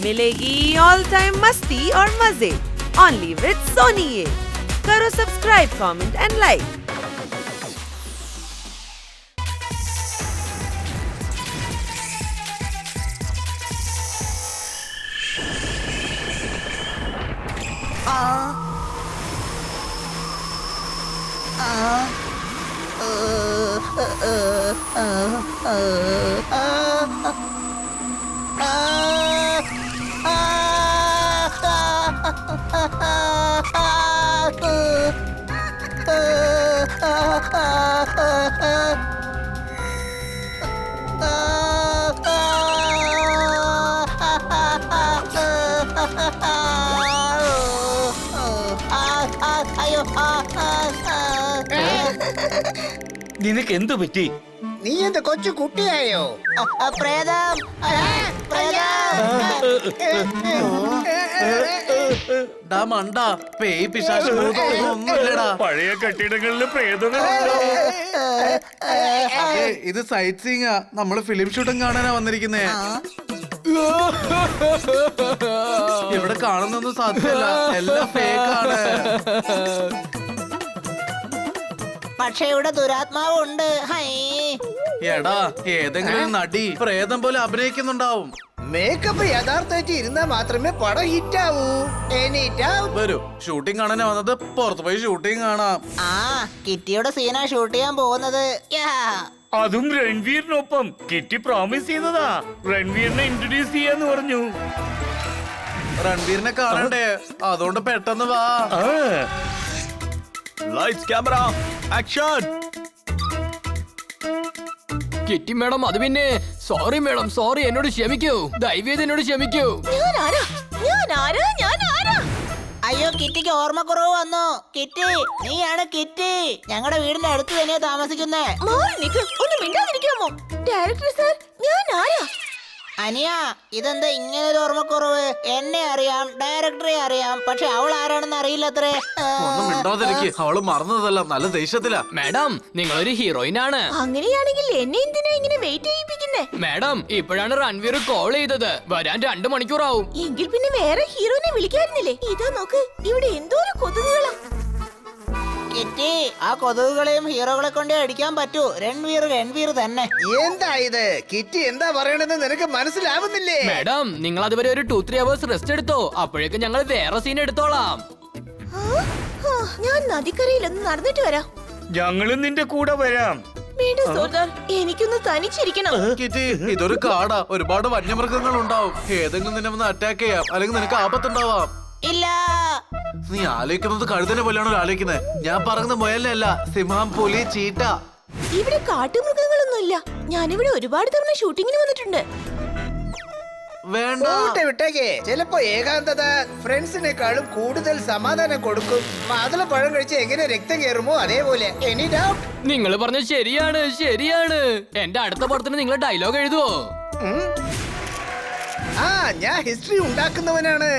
मिलेगी all time मस्ती और मजे ओनली विद सोनी ये। करो सब्सक्राइब, कमेंट एंड लाइक। നിനക്ക് എന്തു പറ്റി? നീ എന്താ കൊച്ചു കുട്ടിയായോ? പ്രേതം പഴയ കെട്ടിടങ്ങളില് പ്രേതങ്ങളുണ്ടോ? ഇത് സൈറ്റ് സീയിങാ. നമ്മള് ഫിലിം ഷൂട്ടും കാണാനാ വന്നിരിക്കുന്നേ. ഇവിടെ കാണുന്നൊന്നും സാധ്യമല്ല, എല്ലാം ഫേക്കാണ്. പക്ഷെ ഇവിടെ ദുരാത്മാവുണ്ട്. എടാ, ഏതെങ്കിലും നടി പ്രേതം പോലെ അഭിനയിക്കുന്നുണ്ടാവും. മേക്കപ്പ് യഥാർത്ഥമായിട്ട് ഇരുന്നാ മാത്രമേ പടം ഹിറ്റ് ആവൂ. വരൂ, ഷൂട്ടിംഗ് കാണാനാ വന്നത്, പുറത്തു പോയി ഷൂട്ടിംഗ് കാണാം. കിറ്റിയുടെ സീനാ ഷൂട്ട് ചെയ്യാൻ പോകുന്നത്. അതും രൺവീറിനൊപ്പം. കിറ്റി പ്രോമിസ് ചെയ്തതാ രൺവീറിനെ ഇൻട്രൊഡ്യൂസ് ചെയ്യാന്ന് പറഞ്ഞു. രൺവീറിനെ കാണണ്ടേ, അതുകൊണ്ട് പെട്ടെന്ന് വാ. Lights camera action. Kitty madam, അത് പിന്നെ സോറി മേഡം, സോറി, എന്നോട് ക്ഷമിക്കൂ, ദയവേത് എന്നോട് ക്ഷമിക്കൂ. അയ്യോ, കിറ്റിക്ക് ഓർമ്മക്കുറവ് വന്നു. കിറ്റി, നീയാണ് കിറ്റി. ഞങ്ങളുടെ വീടിന്റെ അടുത്ത് തന്നെയാ താമസിക്കുന്നേ. അനിയ, ഇതെന്താ ഇങ്ങനെ ഒരു ഓർമ്മക്കുറവ്? എന്നെ അറിയാം, ഡയറക്ടറെ അറിയാം, പക്ഷെ അവൾ ആരാണെന്ന് അറിയില്ലത്രേ. ഒന്നും മിണ്ടാതിരിക്ക്, അവള് മറന്നതല്ല, നല്ല ദേഷ്യത്തിലാ. മാഡം, നിങ്ങളൊരു ഹീറോയിൻ ആണ്. അങ്ങനെയാണെങ്കിൽ എന്നെ എന്തിനാ ഇങ്ങനെ വെയിറ്റ് ചെയ്യിപ്പിക്കുന്നേ? മാഡം, ഇപ്പോഴാണ് രൺവീർ കോൾ ചെയ്തത്, വരാൻ 2 മണിക്കൂറാവും. എങ്കിൽ പിന്നെ വേറെ ഹീറോനെ വിളിക്കായിരുന്നില്ലേ? ഇതാ നോക്ക്, ഇവിടെ എന്തോരം കൊതുകുകളാ. കിറ്റി, ആ കൊതുകുകളെയും ഹീറോകളെ കൊണ്ടേ അടിക്കാൻ പറ്റൂ. രൺവീർ തന്നെ. എന്താ ഇത്? കിറ്റി എന്താ പറയണെന്ന് നിനക്ക് മനസ്സിലാവുന്നില്ലേ? മാഡം, നിങ്ങൾ അതുവരെ ഒരു 2-3 അവേഴ്സ് റെസ്റ്റ് എടുത്തോ, അപ്പോഴേക്കും ഞങ്ങൾ വേറെ സീൻ എടുത്തോളാം. ഞാൻ നദിക്കരയിലൊന്ന് നടന്നിട്ട് വരാം. ഞങ്ങളും നിന്റെ കൂടെ വരാം. വേണ്ട സോദാർ, എനിക്കൊന്ന് തനിച്ചിരിക്കണം. കിറ്റി, ഇതൊരു കാടാ, ഒരുപാട് വന്യമൃഗങ്ങൾ ഉണ്ടാവും. ഏതെങ്കിലും നിന്നെ വന്ന് അറ്റാക്ക് ചെയ്യാം, അല്ലെങ്കിൽ നിനക്ക് ആപത്തുണ്ടാവാം. ഇല്ല, നീ ആലോചിക്കുന്നത് കഴുതനെ പോലെയാണോ ആലോചിക്കുന്നത്? ഞാൻ പറയുന്നത് മുയലല്ല, സിംഹം, പുലി, ചീറ്റ. ഇവിടെ കാട്ടുമൃഗങ്ങളൊന്നുമില്ല. ഞാനിവിടെ ഒരുപാട് തവണ ഷൂട്ടിങ്ങിന് വന്നിട്ടുണ്ട്. വേണ്ട, വിട്ടേക്കേ. ചിലപ്പോ ഏകാന്തത ഫ്രണ്ട്സിനേക്കാളും കൂടുതൽ സമാധാനം കൊടുക്കും. മാതളപ്പഴം കഴിച്ച് എങ്ങനെ രക്തം കയറുമോ അതേപോലെ. Any doubt? നിങ്ങൾ പറഞ്ഞത് ശരിയാണ്, ശരിയാണ്. എന്റെ അടുത്ത പടത്തിന് നിങ്ങൾ ഡയലോഗ് എഴുതുവോ? ഞാൻ ഹിസ്റ്ററി ഉണ്ടാക്കുന്നവനാണ്.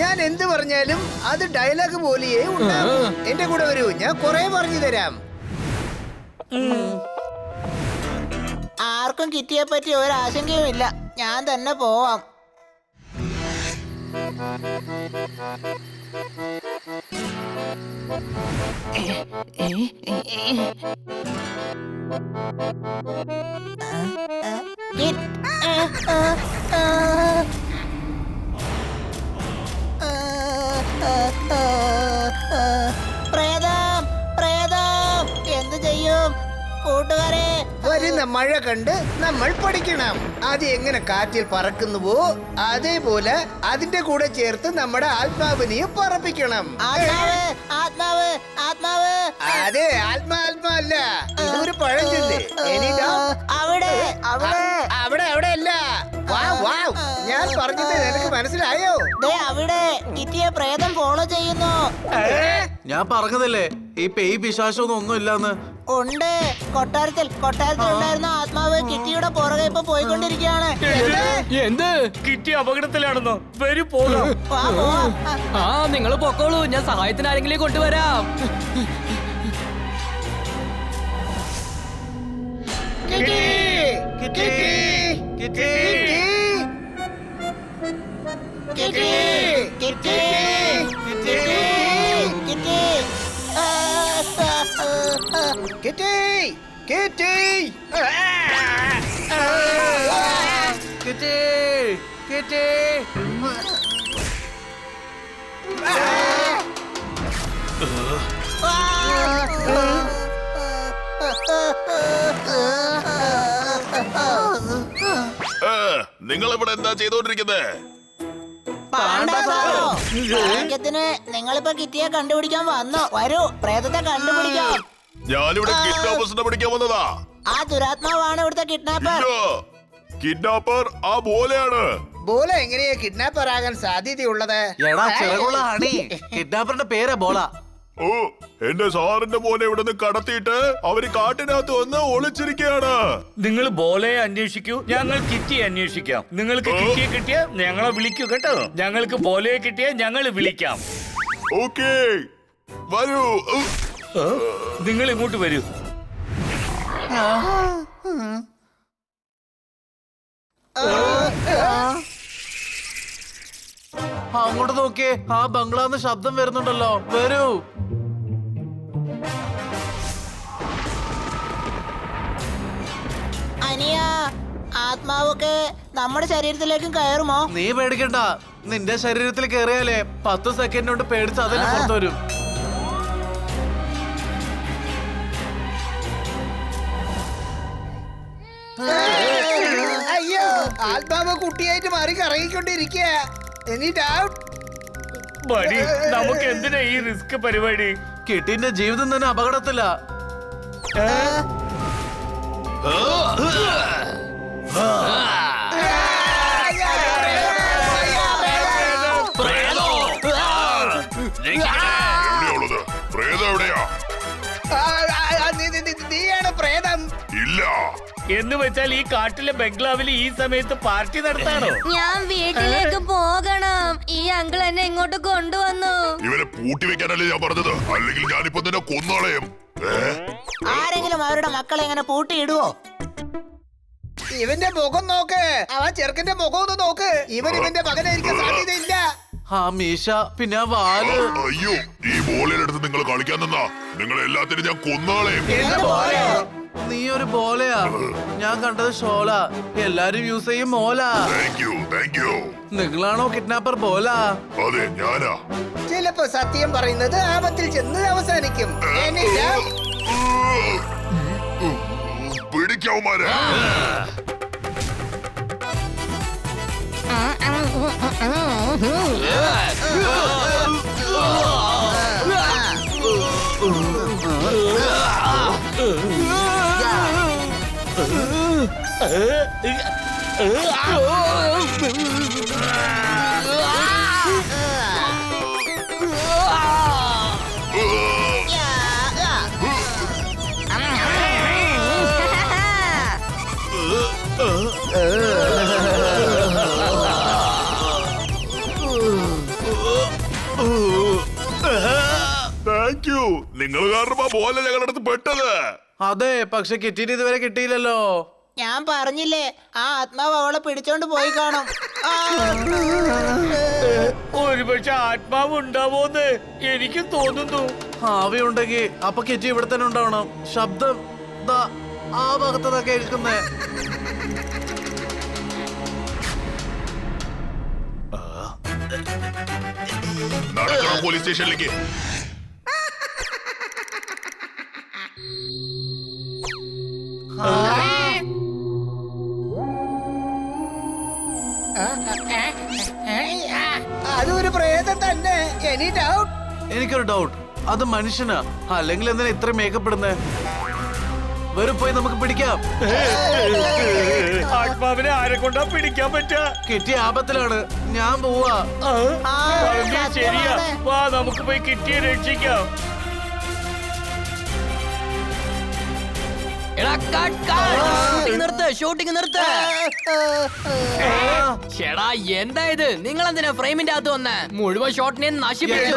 ഞാൻ എന്ത് പറഞ്ഞാലും അത് ഡയലോഗ് പോലെയേ ഉണ്ടാകും. എന്റെ കൂടെ വരൂ, ഞാൻ കുറെ പറഞ്ഞു തരാം. ആർക്കും കിറ്റിയെ പറ്റി ഒരാശങ്കയും ഇല്ല. ഞാൻ തന്നെ പോവാം. പ്രേതം, പ്രേതം, എന്ത് ചെയ്യും കൂട്ടുകാരെ? വരുന്ന മഴ കണ്ട് നമ്മൾ പഠിക്കണം. അത് എങ്ങനെ കാറ്റിൽ പറക്കുന്നുവോ അതേപോലെ അതിന്റെ കൂടെ ചേർത്ത് നമ്മുടെ ആത്മാവിനെയും പറപ്പിക്കണം. ആത്മാവ്, ആത്മാവ്. അതെ, ആത്മാല്ല, ഇതൊരു പഴഞ്ചൊല്ല്. അവിടെ അവിടെ അവിടെ അല്ല. ഞാൻ പറഞ്ഞത് നിനക്ക് മനസ്സിലായോ? അവിടെ കിറ്റിയെ പ്രേതം ഫോളോ ചെയ്യുന്നു. ഞാൻ പറഞ്ഞതല്ലേ, ഈ പേയ് പിശാചൊന്നും ഒന്നും ഇല്ലാന്ന്. ഉണ്ട്, കൊട്ടാരത്തിൽ ഉണ്ടായിരുന്ന ആത്മാവ് കിറ്റിയുടെ പുറകെ ഇപ്പൊ പോയിക്കൊണ്ടിരിക്കുകയാണ്. എന്ത്? കിറ്റി അപകടത്തിലാണെന്നോ? വരൂ പോകാം. നിങ്ങൾ പൊക്കോളൂ, ഞാൻ സഹായത്തിന് ആരെങ്കിലും കൊണ്ടുവരാം. Kitty, kitty, kitty. Kitty kitty kitty kitty kitty kitty kitty kitty നിങ്ങൾ ഇവിടെ എന്താ ചെയ്തോണ്ടിരിക്കുന്നത്? ഭാഗ്യത്തിന് നിങ്ങളിപ്പോ കിറ്റിയെ കണ്ടുപിടിക്കാൻ വന്നു. വരൂ, പ്രേതത്തെ കണ്ടുപിടിക്കാം. ഞാനിവിടെ കിഡ്നാപ്പേഴ്സിനെ പിടിക്കാൻ വന്നതാ. ആ ദുരാത്മാവാണ് ഇവിടുത്തെ കിഡ്നാപ്പർ. കിഡ്നാപ്പർ ആ ബോലെയാണ്. ബോല എങ്ങനെയാ കിഡ്നാപ്പർ ആകാൻ സാധ്യതയുള്ളത്? എടാ ചിറകുള്ള ഹണി, കിഡ്നാപ്പറിന്റെ പേരാ ബോള. ഓ, എന്റെ സാറിന്റെ മോനെ ഇവിടെ നിന്ന് കടത്തിയിട്ട് അവര് കാട്ടിനകത്ത് വന്ന് ഒളിച്ചിരിക്കുകയാണ്. നിങ്ങൾ ബോലയെ അന്വേഷിക്കൂ, ഞങ്ങൾ കിറ്റിയെ അന്വേഷിക്കാം. നിങ്ങൾക്ക് കിറ്റിയെ കിട്ടിയാ ഞങ്ങളെ വിളിക്കൂ കേട്ടോ. ഞങ്ങൾക്ക് ബോലയെ കിട്ടിയാ ഞങ്ങൾ വിളിക്കാം. ഓക്കേ, വരൂ. നിങ്ങൾ ഇങ്ങോട്ട് വരൂ. അങ്ങോട്ട് നോക്കിയേ, ആ ബംഗ്ലാന്ന് ശബ്ദം വരുന്നുണ്ടല്ലോ. വരൂ. അനിയ, ആത്മാവൊക്കെ നമ്മുടെ ശരീരത്തിലേക്കും കയറുമോ? നീ പേടിക്കണ്ട, നിന്റെ ശരീരത്തിൽ കയറിയാലേ 10 സെക്കൻഡ് കൊണ്ട് പേടിച്ച് അതിന് പുറത്തു വരും. അയ്യോ, ആത്മാവ് കുട്ടിയായിട്ട് മാറി കറങ്ങിക്കൊണ്ടിരിക്കുക. മടി, നമുക്ക് എന്തിനാ ഈ റിസ്ക് പരിപാടി? കിട്ടിന്റെ ജീവിതം തന്നെ അപകടത്തില. നീയാണ് പ്രേതം? ഇല്ല. എന്ന് വെച്ചാൽ ഈ കാട്ടിലെ ബംഗ്ലാവിൽ ഈ സമയത്ത് പാർട്ടി നടത്താണോ? ഞാൻ വീട്ടിലേക്ക് പോകണം. ഈ അങ്കിൾ എന്നെ ഇങ്ങോട്ട് കൊണ്ടുവന്നു. ഇവനെ പൂട്ടി വെക്കാനല്ലേ ഞാൻ പറഞ്ഞത്, അല്ലെങ്കിൽ ഞാനിപ്പോ തന്നെ കൊന്നാളയും. ആരെങ്കിലും അവരുടെ മക്കളെ എങ്ങനെ പൂട്ടിയിടുവോ? ഇവന്റെ മുഖം നോക്ക്, ആ ചെറുക്കന്റെ മുഖം ഒന്ന് നോക്ക്. ഇവന്റെ മകനായിരിക്കാൻ സാധ്യതയില്ല. ആ മീശ, പിന്നെ ആ വാല്. അയ്യോ, ഈ ബോളിലെടുത്ത് നിങ്ങൾ കളിക്കാൻ നിന്നാ നിങ്ങൾ എല്ലാത്തിനും ഞാൻ കൊന്നാളയും. നീ ഒരു ബോലയാ, ഞാൻ കണ്ടത് ഷോല. എല്ലാരും യൂസ് ചെയ്യും മോല. Thank you. നിങ്ങളാണോ കിഡ്നാപ്പർ ബോല? അതെ, ഞാനാ. ചിലപ്പോ സത്യം പറയുന്നത് ആപത്തിൽ ചെന്ന് അവസാനിക്കും. പിടിക്കാവുമാരെ. Thank you. നിങ്ങൾ കാരണം ആ ബോല ഞങ്ങളുടെ അടുത്ത് പെട്ടത്. അതെ, പക്ഷെ കിട്ടിയിട്ട് ഇതുവരെ കിട്ടിയില്ലല്ലോ. ഞാൻ പറഞ്ഞില്ലേ, ആ ആത്മാവ് അവളെ പിടിച്ചോണ്ട് പോയി കാണും. ഒരുപക്ഷെ ആത്മാവ് ഉണ്ടാവോന്ന് എനിക്ക് തോന്നുന്നു. ആവി ഉണ്ടെങ്കിൽ അപ്പൊ കിറ്റി ഇവിടെ തന്നെ ഉണ്ടാവണം. ശബ്ദം ദാ ആ ഭാഗത്താ കേൾക്കുന്നേ. നടക്കണം പോലീസ് സ്റ്റേഷനിലേക്ക്. അതൊരു പ്രേതം തന്നെ. Any doubt? എനിക്കൊരു ഡൗട്ട്, അത് മനുഷ്യനാ അല്ലെങ്കിൽ എന്തിനാ ഇത്ര മേക്കപ്പ് ഇടുന്നേ? വരും, പോയി നമുക്ക് പിടിക്കാം. ആത്മാവിനെ ആരെ കൊണ്ടാ പിടിക്കാൻ പറ്റാ? കിറ്റി ആപത്തിലാണ്, ഞാൻ പോവാ. ശരിയാ, വാ നമുക്ക് പോയി കിറ്റിയെ രക്ഷിക്കാം. ഷൂട്ടിംഗ് നിർത്ത്. ചേടാ, എന്താ ഇത്? നിങ്ങൾ എന്തിനാ ഫ്രെയിമിന്റെ അകത്ത് വന്ന് മുഴുവൻ ഷോട്ടിനെ നശിപ്പിച്ചു?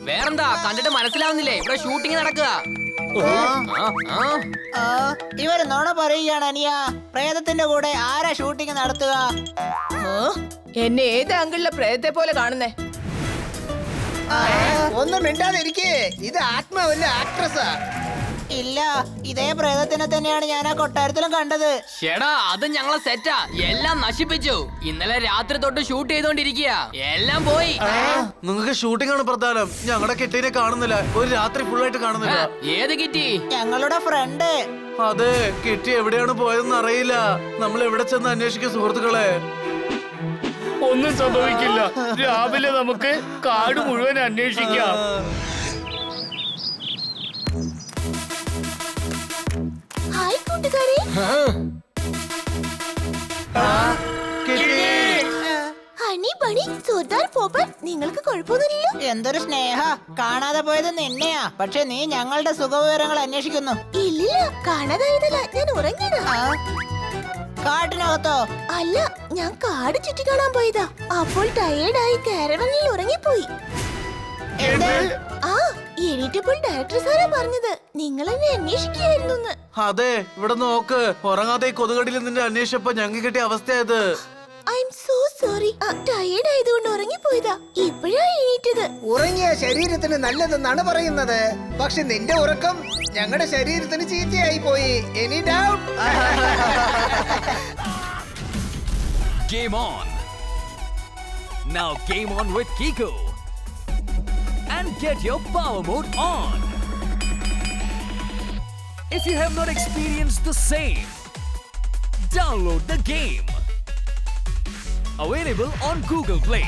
വേറെന്താ, കണ്ടിട്ട് മനസ്സിലാവുന്നില്ലേ? ഇവിടെ ഷൂട്ടിംഗ് നടക്കുക. ഇവര് നുണ പറയുകയാണ് അനിയ. പ്രേതത്തിന്റെ കൂടെ ആരാ ഷൂട്ടിംഗ് നടത്തുക? എന്നെ ഏത് ആംഗിളിലെ പ്രേതത്തെ പോലെ കാണുന്നേ? ഒന്നും മിണ്ടാതിരിക്കേ, ഇത് ആത്മാവല്ല ആക്ട്രസാ. ഇല്ല, ഇതേ പ്രേതത്തിനെ തന്നെയാണ് ഞാൻ ആ കൊട്ടാരത്തിലും കണ്ടത്. ഷെടാ, അത് ഞങ്ങളെ സെറ്റാ, എല്ലാം നശിപ്പിച്ചു. ഇന്നലെ രാത്രി തൊട്ട് ഷൂട്ട് ചെയ്തോണ്ടിരിക്കുക, എല്ലാം പോയി. നിങ്ങൾക്ക് ഷൂട്ടിംഗ് ആണ് പ്രധാനം. ഞങ്ങളുടെ കിറ്റീനെ കാണുന്നില്ല, ഒരു രാത്രി ഫുള്ളായിട്ട് കാണുന്നില്ല. ഏത് കിറ്റി? ഞങ്ങളുടെ ഫ്രണ്ട്. അതെ, കിറ്റി എവിടെയാണ് പോയതെന്ന് അറിയില്ല. നമ്മൾ എവിടെ ചെന്ന് അന്വേഷിക്കും സുഹൃത്തുക്കളെ? ഒന്നും സംഭവിക്കില്ല. രാവിലെ നമുക്ക് കാട് മുഴുവൻ അന്വേഷിക്കാം. ഹായ് കൂട്ടുകാരെ. ഹണി ബണി, സർദാർ പോപ്പൻ, നിങ്ങൾക്ക് കുഴപ്പമൊന്നുമില്ലല്ലോ? എന്തൊരു സ്നേഹ, കാണാതെ പോയത് നിന്നെയാ. പക്ഷെ നീ ഞങ്ങളുടെ സുഖവിവരങ്ങൾ അന്വേഷിക്കുന്നു. ഇല്ലില്ല, കാണാതായതല്ല, ഞാൻ ഉറങ്ങിയതാ. കാട്ടിനകത്തോ? അല്ല, ഞാൻ കാട് ചുറ്റി കാണാൻ പോയതാ. അപ്പോൾ ടയേർഡായി കാരവനിൽ ഉറങ്ങിപ്പോയി. ആ, എണീറ്റപ്പോൾ ഡയറക്ടർ സാറാ പറഞ്ഞത് നിങ്ങൾ എന്നെ അന്വേഷിക്കുകയായിരുന്നു. അതെ, ഇവിടെ നോക്ക്. ഉറങ്ങാതെ കൊതുകടിയിൽ നിന്റെ അന്വേഷിച്ചപ്പോ ഞങ്ങൾക്ക് കിട്ടിയ അവസ്ഥയായത്. I am so sorry. Tired ആയതുകൊണ്ട് ഉറങ്ങിപ്പോയതാ. ഇപ്പോഴാ എണീറ്റത്. ഉറങ്ങിയ ശരീരത്തിന് നല്ലതെന്നാണ് പറയുന്നത്. പക്ഷെ നിന്റെ ഉറക്കം ഞങ്ങളുടെ ശരീരത്തിന് ചീത്തയായി പോയി. Any doubt? Game on! Now game on with Kiko! And get your power mode on! If you have not experienced the same, download the game! Available on Google Play.